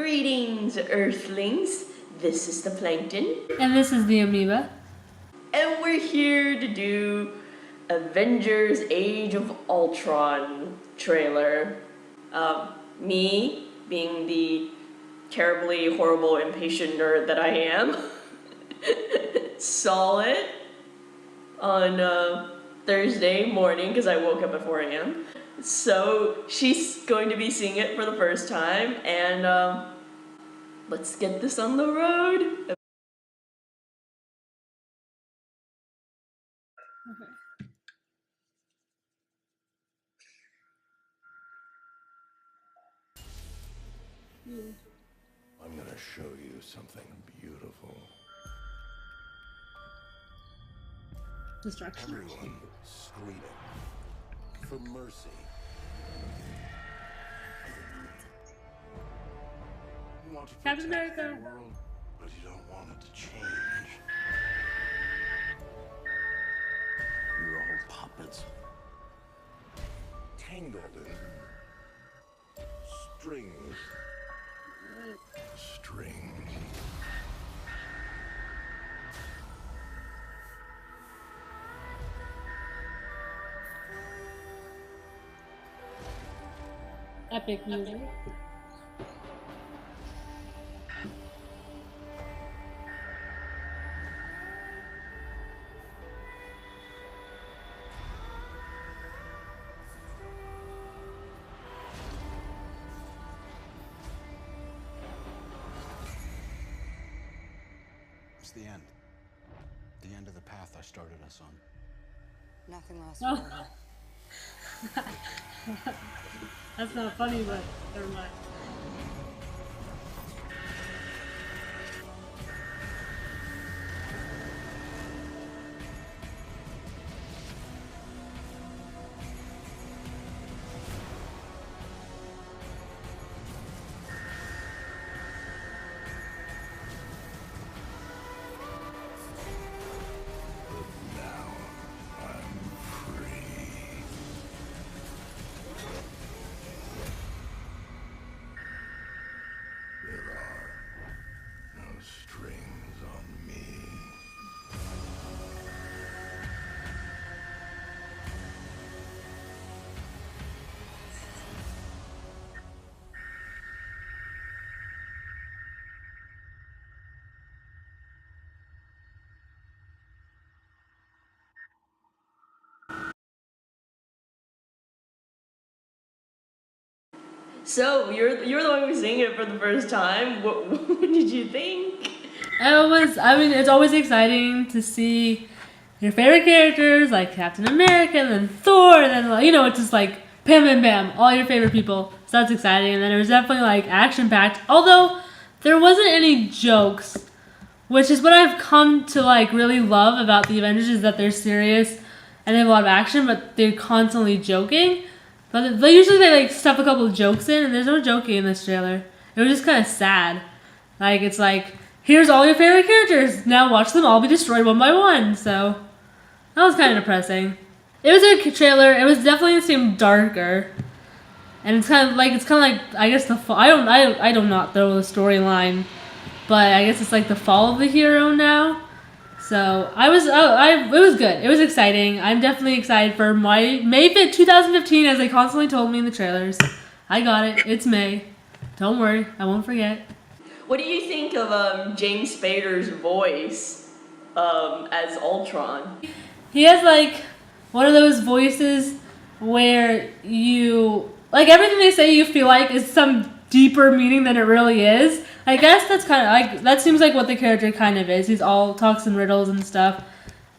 Greetings, Earthlings. This is the Plankton. And this is the Amoeba. And we're here to do Avengers Age of Ultron trailer. Me, being the terribly horrible, impatient nerd that I am, saw it on Thursday morning because I woke up at 4 a.m. So she's going to be seeing it for the first time, and let's get this on the road. I'm gonna show you something beautiful. Destruction. Everyone screaming for mercy. You want to Captain protect America. the world, but you don't want it to change. You're all puppets, tangled in strings. Strings. Epic music. It's the end. The end of the path I started us on. Nothing lasts Oh. forever. That's not funny, but never mind. Now I'm free. There are no strings on me. So you're the one who's seeing it for the first time. What did you think? It's always exciting to see your favorite characters like Captain America and then Thor, and then, it's just like bam, bam, bam, all your favorite people. So that's exciting. And then it was definitely like action-packed. Although there wasn't any jokes, which is what I've come to like really love about the Avengers, is that they're serious and they have a lot of action, but they're constantly joking. But they usually like stuff a couple of jokes in, and there's no joking in this trailer. It was just kind of sad. Like, it's like, here's all your favorite characters. Now watch them all be destroyed one by one. So that was kind of depressing. It was a trailer. It was definitely seemed darker, and it's kind of like I guess I do not know the storyline, but I guess it's like the fall of the hero now. So it was good. It was exciting. I'm definitely excited for May 5th, 2015, as they constantly told me in the trailers. I got it. It's May. Don't worry, I won't forget. What do you think of James Spader's voice as Ultron? He has like one of those voices where you like everything they say you feel like is some deeper meaning than it really is. I guess that's kind of like, that seems like what the character kind of is. He's all talks in riddles and stuff,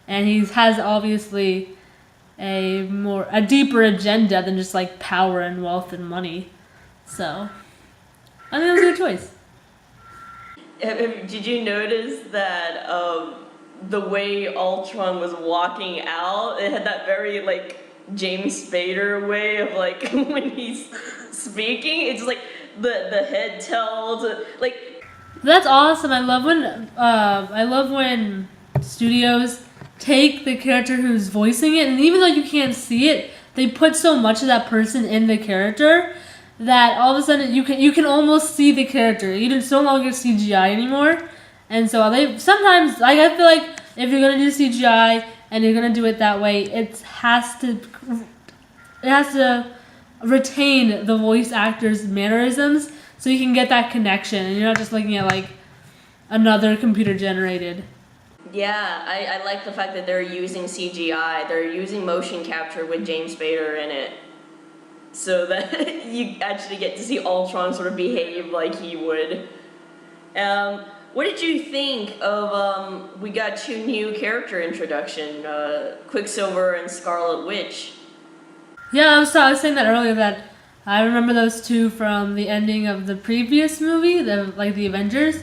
and he has obviously a deeper agenda than just like power and wealth and money. So I think it was a good choice. Did you notice that the way Ultron was walking out, it had that very like James Spader way of like when he's speaking, it's like the head tilt, like. That's awesome. I love when studios take the character who's voicing it, and even though you can't see it, they put so much of that person in the character that all of a sudden you can almost see the character. It's no longer CGI anymore, and so they sometimes like I feel like if you're gonna do CGI and you're gonna do it that way, it has to retain the voice actor's mannerisms so you can get that connection, and you're not just looking at like another computer generated. Yeah, I like the fact that they're using CGI. They're using motion capture with James Spader in it, so that you actually get to see Ultron sort of behave like he would. What did you think of, we got 2 new character introduction, Quicksilver and Scarlet Witch? Yeah, I was saying that earlier, that I remember those 2 from the ending of the previous movie, the Avengers,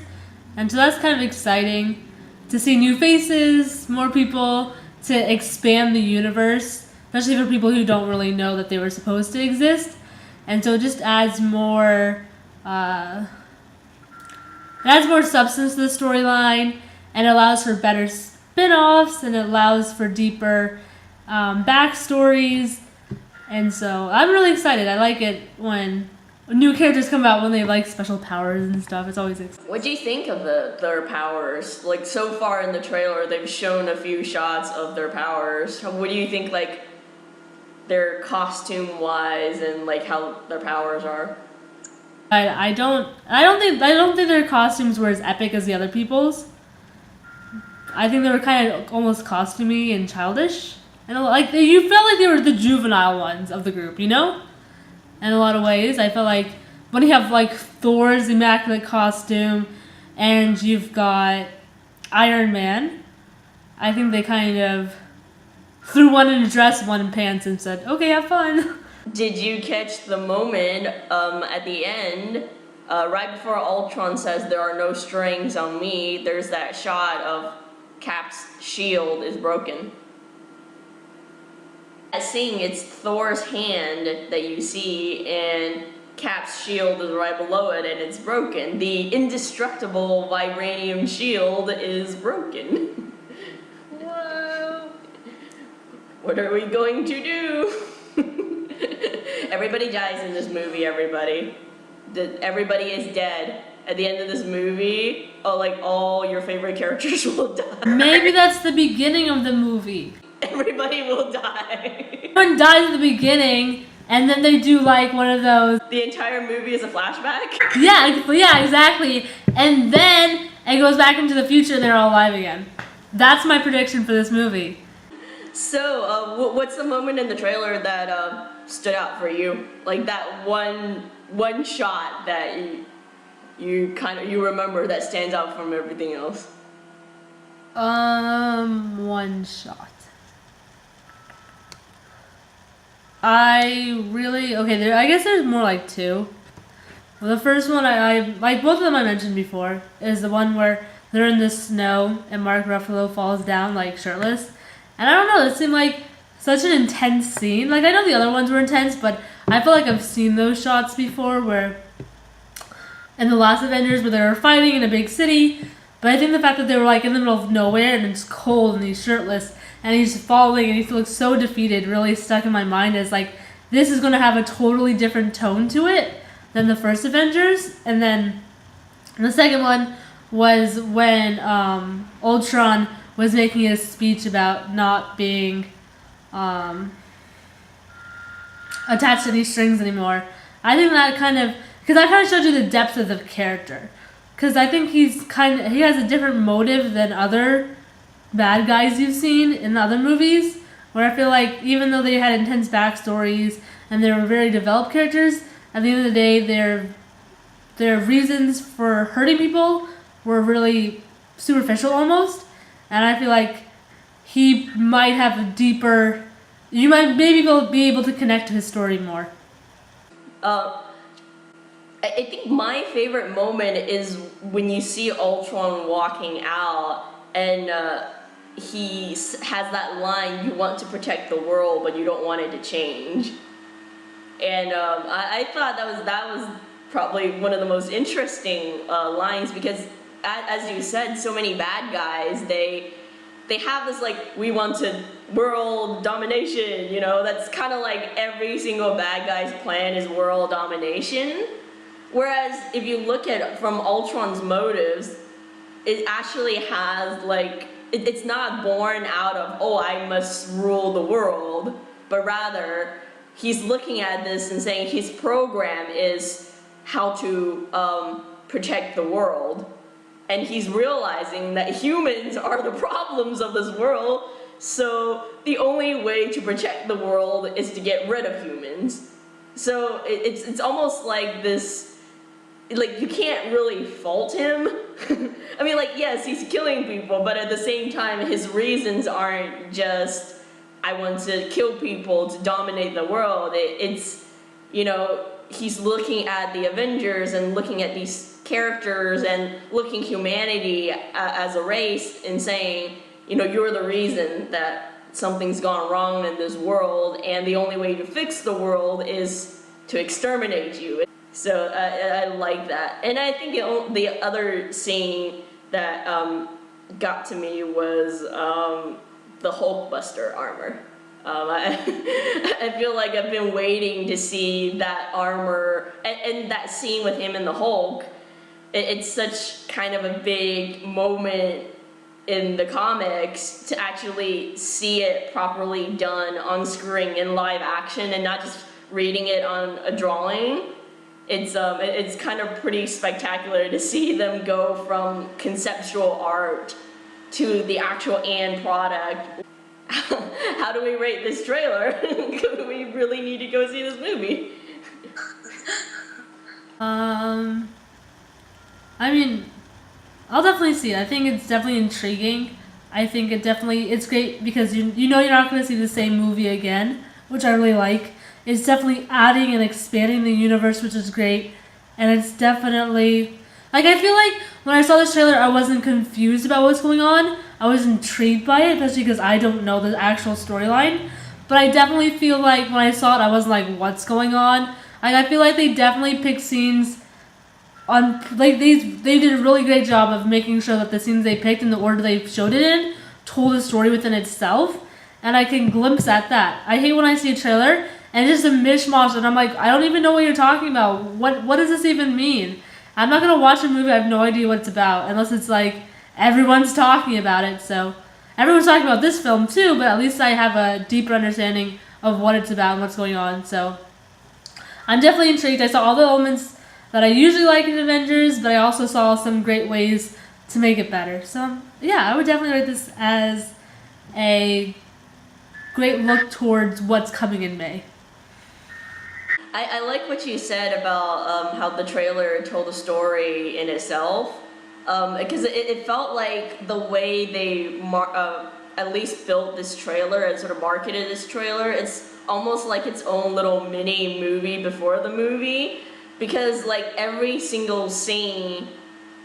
and so that's kind of exciting to see new faces, more people, to expand the universe, especially for people who don't really know that they were supposed to exist, and so it just adds more substance to the storyline, and allows for better spin-offs, and it allows for deeper backstories. And so I'm really excited. I like it when new characters come out when they have like special powers and stuff. It's always exciting. What do you think of their powers? Like, so far in the trailer, they've shown a few shots of their powers. What do you think, like, their costume-wise and like how their powers are? I don't think their costumes were as epic as the other people's. I think they were kind of almost costumey and childish. And like you felt like they were the juvenile ones of the group, you know? In a lot of ways, I felt like when you have like Thor's immaculate costume, and you've got Iron Man, I think they kind of threw one in a dress, one in pants, and said, "Okay, have fun." Did you catch the moment at the end, right before Ultron says there are no strings on me? There's that shot of Cap's shield is broken. Seeing it's Thor's hand that you see, and Cap's shield is right below it, and it's broken. The indestructible vibranium shield is broken. Whoa! What are we going to do? Everybody dies in this movie. Everybody is dead at the end of this movie. Oh, like all your favorite characters will die. Maybe that's the beginning of the movie. Everybody will die. Everyone dies at the beginning, and then they do like one of those. The entire movie is a flashback? Yeah, exactly. And then it goes back into the future and they're all alive again. That's my prediction for this movie. So, what's the moment in the trailer that stood out for you? Like that one shot that you remember that stands out from everything else? One shot. I guess there's more like 2. Well, the first one, I like both of them I mentioned before, is the one where they're in the snow and Mark Ruffalo falls down like shirtless. And I don't know, it seemed like such an intense scene. Like, I know the other ones were intense, but I feel like I've seen those shots before where in the last Avengers where they were fighting in a big city. But I think the fact that they were like in the middle of nowhere and it's cold and he's shirtless and he's falling and he looks so defeated really stuck in my mind as like, this is going to have a totally different tone to it than the first Avengers. And then the second one was when Ultron was making his speech about not being attached to any strings anymore. I think that kind of showed you the depth of the character. Because I think he has a different motive than other bad guys you've seen in other movies, where I feel like even though they had intense backstories and they were very developed characters, at the end of the day, their reasons for hurting people were really superficial almost. And I feel like he might have a deeper, you might maybe be able to connect to his story more. I think my favorite moment is when you see Ultron walking out and he has that line, "You want to protect the world, but you don't want it to change." And I thought that was probably one of the most interesting lines because, as you said, so many bad guys, they they have this like, we want to world domination, you know, that's kind of like every single bad guy's plan is world domination. Whereas if you look at from Ultron's motives, it actually has like, it's not born out of, oh, I must rule the world, but rather he's looking at this and saying his program is how to protect the world. And he's realizing that humans are the problems of this world, so the only way to protect the world is to get rid of humans. So it's almost like this, like you can't really fault him. I mean, like, yes, he's killing people, but at the same time, his reasons aren't just, I want to kill people to dominate the world. It's, you know, he's looking at the Avengers and looking at these characters and looking humanity as a race and saying, you know, you're the reason that something's gone wrong in this world, and the only way to fix the world is to exterminate you. So I like that. And I think the other scene that got to me was the Hulkbuster armor. I feel like I've been waiting to see that armor, and that scene with him and the Hulk. It's such kind of a big moment in the comics to actually see it properly done on screen in live action and not just reading it on a drawing. It's kind of pretty spectacular to see them go from conceptual art to the actual end product. How do we rate this trailer? We really need to go see this movie. I mean, I'll definitely see it. I think it's definitely intriguing. I think it's great because you know you're not going to see the same movie again, which I really like. It's definitely adding and expanding the universe, which is great. And it's definitely, like, I feel like when I saw this trailer, I wasn't confused about what's going on. I was intrigued by it, especially because I don't know the actual storyline. But I definitely feel like when I saw it, I was like, what's going on? Like, I feel like they definitely picked scenes on, like, they did a really great job of making sure that the scenes they picked and the order they showed it in told a story within itself. And I can glimpse at that. I hate when I see a trailer and it's just a mishmash and I'm like, I don't even know what you're talking about. What does this even mean? I'm not going to watch a movie I have no idea what it's about unless it's like everyone's talking about it. So everyone's talking about this film too, but at least I have a deeper understanding of what it's about and what's going on. So I'm definitely intrigued. I saw all the elements that I usually like in Avengers, but I also saw some great ways to make it better. So yeah, I would definitely rate this as a great look towards what's coming in May. I like what you said about how the trailer told a story in itself, because it felt like the way they at least built this trailer and sort of marketed this trailer, it's almost like its own little mini movie before the movie, because like every single scene,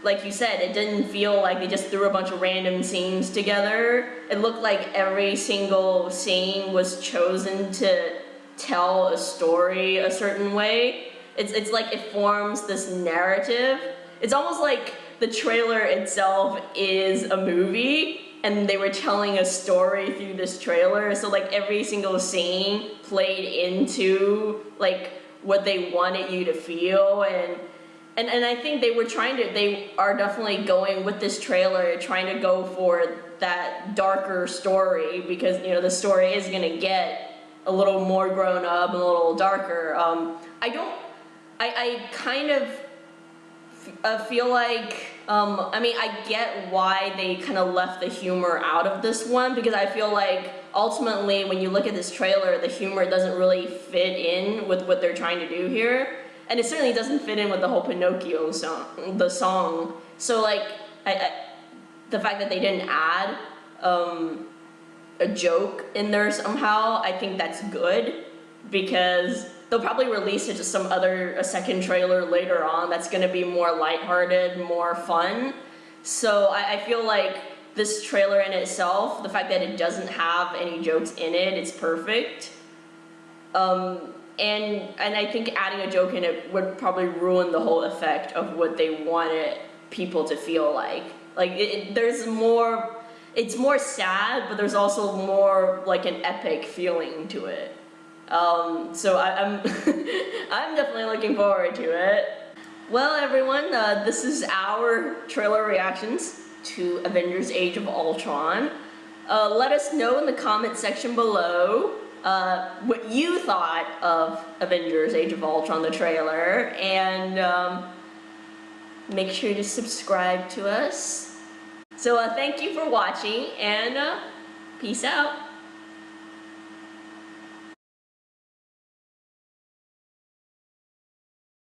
like you said, it didn't feel like they just threw a bunch of random scenes together. It looked like every single scene was chosen to tell a story a certain way. It's like it forms this narrative. It's almost like the trailer itself is a movie and they were telling a story through this trailer. So like every single scene played into like what they wanted you to feel, and I think they are definitely going with this trailer trying to go for that darker story, because you know the story is gonna get a little more grown up and a little darker. I kind of feel like, I mean, I get why they kind of left the humor out of this one, because I feel like ultimately when you look at this trailer, the humor doesn't really fit in with what they're trying to do here. And it certainly doesn't fit in with the whole Pinocchio song, the song. So like, the fact that they didn't add a joke in there somehow, I think that's good, because they'll probably release it to a second trailer later on that's going to be more lighthearted, more fun. So I feel like this trailer in itself, the fact that it doesn't have any jokes in it, it's perfect. And I think adding a joke in it would probably ruin the whole effect of what they wanted people to feel like. Like there's more. it's more sad, but there's also more like an epic feeling to it. So I'm I'm definitely looking forward to it. Well, everyone, this is our trailer reactions to Avengers: Age of Ultron. Let us know in the comment section below what you thought of Avengers: Age of Ultron, the trailer, and make sure to subscribe to us. So thank you for watching, and peace out.